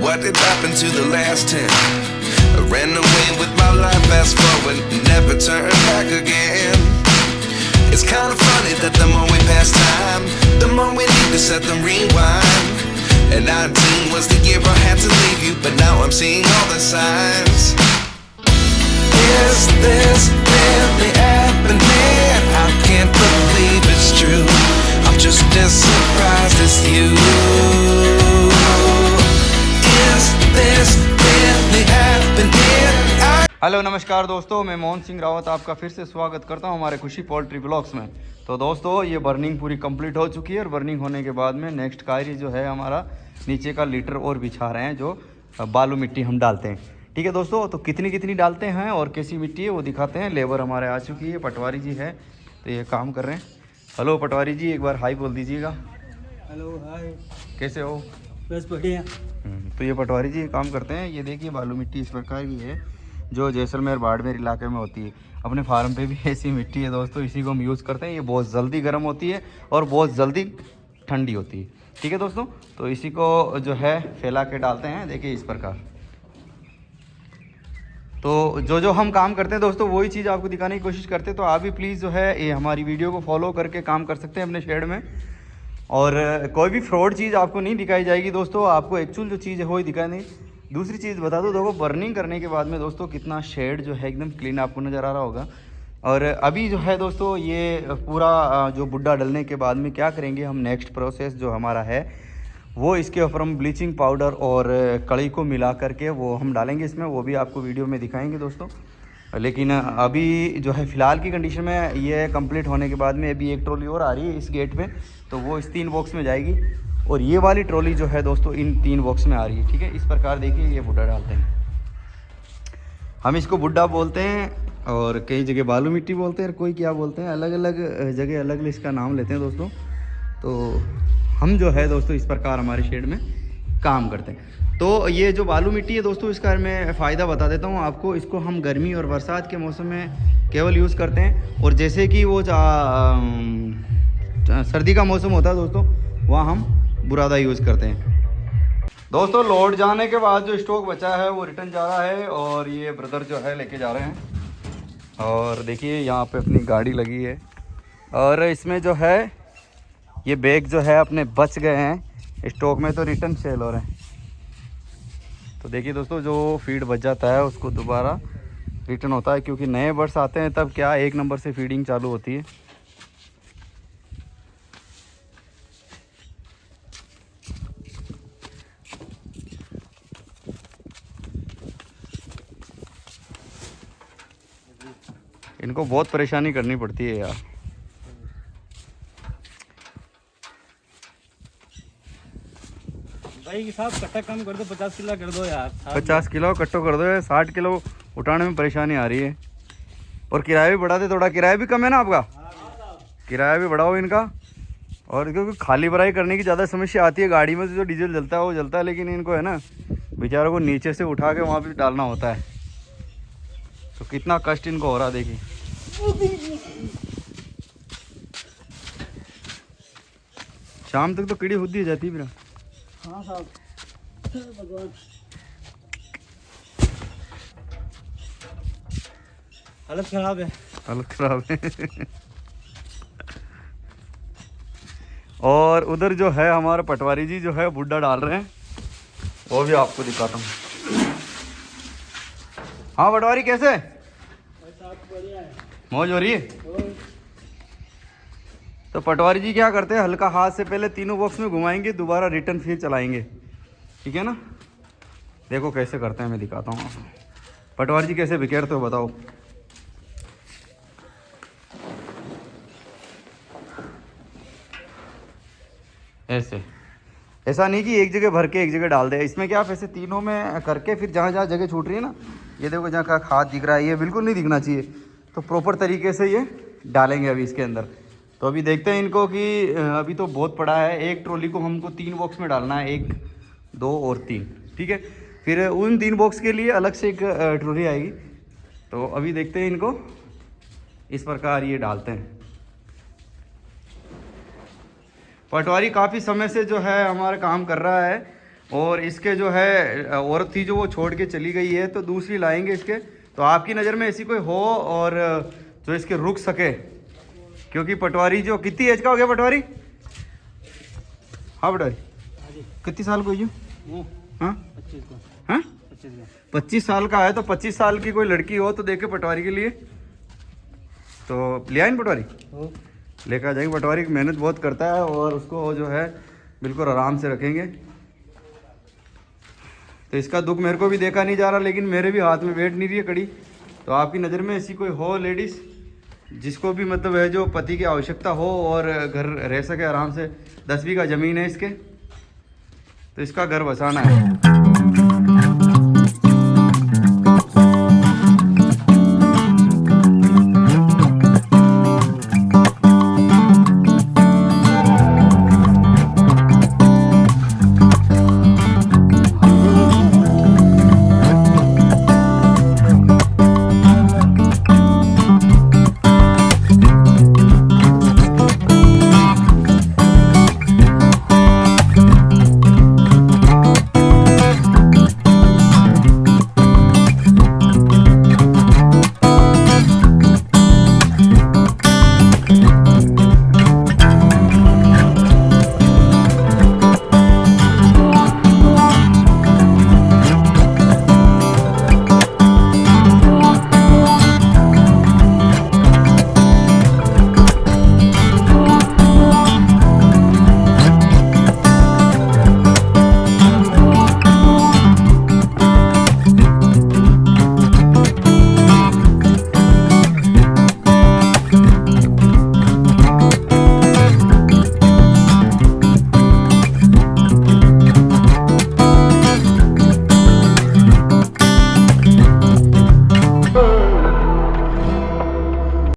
What did happen to the last 10? I ran away with my life, fast forward, never turn back again. It's kind of funny that the more we pass time, the more we need to set the rewind. And 19 was the year I had to leave you, but now I'm seeing all the signs. Is this really happening? I can't believe it's true. I'm just as surprised as you. Is this really happening? Hello नमस्कार दोस्तों, मैं मोहन सिंह रावत आपका फिर से स्वागत करता हूं हमारे खुशी पोल्ट्री ब्लॉग्स में। तो दोस्तों, ये बर्निंग पूरी कंप्लीट हो चुकी है और बर्निंग होने के बाद में नेक्स्ट कार्य जो है हमारा नीचे का लीटर और बिछा रहे हैं, जो बालू मिट्टी हम डालते हैं। ठीक है दोस्तों, तो कितनी डालते हैं और कैसी मिट्टी है वो दिखाते हैं। लेबर हमारे आ चुकी है, पटवारी जी है, तो ये काम कर रहे हैं। हेलो पटवारी जी, एक बार हाई बोल दीजिएगा। हेलो हाय, कैसे हो? बस बढ़िया। तो ये पटवारी जी काम करते हैं। ये देखिए बालू मिट्टी इस प्रकार की है जो जैसलमेर बाड़मेर इलाके में होती है। अपने फार्म पे भी ऐसी मिट्टी है दोस्तों, इसी को हम यूज़ करते हैं। ये बहुत जल्दी गर्म होती है और बहुत जल्दी ठंडी होती है। ठीक है दोस्तों, तो इसी को जो है फैला के डालते हैं। देखिए इस प्रकार। तो जो हम काम करते हैं दोस्तों, वही चीज़ आपको दिखाने की कोशिश करते हैं। तो आप भी प्लीज़ जो है ये हमारी वीडियो को फॉलो करके काम कर सकते हैं अपने शेड में। और कोई भी फ्रॉड चीज़ आपको नहीं दिखाई जाएगी दोस्तों, आपको एक्चुअल जो चीज़ है वो ही दिखाई नहीं। दूसरी चीज़ बता दो, देखो बर्निंग करने के बाद में दोस्तों कितना शेड जो है एकदम क्लीन आपको नज़र आ रहा होगा। और अभी जो है दोस्तों ये पूरा जो बुड्ढा डलने के बाद में क्या करेंगे हम, नेक्स्ट प्रोसेस जो हमारा है वो इसके ऊपर हम ब्लीचिंग पाउडर और कड़ी को मिला करके वो हम डालेंगे इसमें। वो भी आपको वीडियो में दिखाएंगे दोस्तों। लेकिन अभी जो है फ़िलहाल की कंडीशन में ये कंप्लीट होने के बाद में अभी एक ट्रॉली और आ रही है इस गेट पे, तो वो इस 3 बॉक्स में जाएगी। और ये वाली ट्रॉली जो है दोस्तों इन 3 बॉक्स में आ रही है। ठीक है, इस प्रकार देखिए ये बुड्ढा डालते हैं। हम इसको बुड्ढा बोलते हैं और कई जगह बालू मिट्टी बोलते हैं और कोई क्या बोलते हैं, अलग अलग जगह अलग अलग इसका नाम लेते हैं दोस्तों। तो हम जो है दोस्तों इस प्रकार हमारे शेड में काम करते हैं। तो ये जो बालू मिट्टी है दोस्तों, इसका मैं फ़ायदा बता देता हूँ आपको। इसको हम गर्मी और बरसात के मौसम में केवल यूज़ करते हैं। और जैसे कि वो सर्दी का मौसम होता है दोस्तों, वहाँ हम बुरादा यूज़ करते हैं। दोस्तों लोड जाने के बाद जो स्टॉक बचा है वो रिटर्न जा रहा है और ये ब्रदर जो है लेके जा रहे हैं। और देखिए यहाँ पे अपनी गाड़ी लगी है और इसमें जो है ये बैग जो है अपने बच गए हैं स्टॉक में, तो रिटर्न सेल हो रहे हैं। तो देखिए दोस्तों, जो फीड बच जाता है उसको दोबारा रिटर्न होता है, क्योंकि नए बर्ड्स आते हैं तब क्या 1 नंबर से फीडिंग चालू होती है। इनको बहुत परेशानी करनी पड़ती है यार। भाई साहब कट्टा कम कर दो, 50 किलो कर दो यार। 50 किलो कट्टो कर दो यार, 60 किलो उठाने में परेशानी आ रही है। और किराया भी बढ़ा दे थोड़ा, किराया भी कम है ना आपका, किराया भी बढ़ाओ इनका। और क्योंकि खाली भराई करने की ज़्यादा समस्या आती है, गाड़ी में से जो डीजल जलता है वो जलता है, लेकिन इनको है ना बेचारों को नीचे से उठा के वहाँ पे डालना होता है। तो कितना कष्ट इनको हो रहा देखिए। शाम तक तो कीड़ी खुद ही जाती है। हाँ साहब, भगवान हालत खराब है, हालत खराब है। और उधर जो है हमारे पटवारी जी जो है बुड्ढा डाल रहे हैं, वो भी आपको दिखाता हूँ। हाँ पटवारी कैसे, मौज हो रही है? तो पटवारी जी क्या करते हैं, हल्का हाथ से पहले तीनों बॉक्स में घुमाएंगे, दोबारा रिटर्न फिर चलाएंगे। ठीक है ना, देखो कैसे करते हैं, मैं दिखाता हूँ आपको। पटवारी जी कैसे बिखेरते हो बताओ। ऐसे, ऐसा नहीं कि एक जगह भर के एक जगह डाल दे। इसमें क्या आप ऐसे तीनों में करके फिर जहाँ जहाँ जगह छूट रही है ना, ये देखो जहाँ का हाथ दिख रहा है, ये बिल्कुल नहीं दिखना चाहिए। तो प्रॉपर तरीके से ये डालेंगे अभी इसके अंदर। तो अभी देखते हैं इनको कि अभी तो बहुत पड़ा है। एक ट्रॉली को हमको 3 बॉक्स में डालना है, 1, 2 और 3। ठीक है, फिर उन 3 बॉक्स के लिए अलग से एक ट्रॉली आएगी। तो अभी देखते हैं इनको इस प्रकार ये डालते हैं। पटवारी काफ़ी समय से जो है हमारा काम कर रहा है और इसके जो है औरत थी जो वो छोड़ के चली गई है, तो दूसरी लाएंगे इसके। तो आपकी नज़र में ऐसी कोई हो और जो इसके रुक सके, क्योंकि पटवारी जो कितनी एज का हो गया पटवारी? हाँ पटवारी कितनी साल को हो? हाँ 25 को। हाँ 25 को। 25 साल का है, तो 25 साल की कोई लड़की हो तो देखे पटवारी के लिए, तो ले आए पटवारी, लेकर आ जाएंगे। पटवारी की मेहनत बहुत करता है और उसको जो है बिल्कुल आराम से रखेंगे। तो इसका दुख मेरे को भी देखा नहीं जा रहा, लेकिन मेरे भी हाथ में बैठ नहीं रही है कड़ी। तो आपकी नज़र में ऐसी कोई हो लेडीज़ जिसको भी मतलब है जो पति की आवश्यकता हो और घर रह सके आराम से, 10 बीघा ज़मीन है इसके, तो इसका घर बसाना है।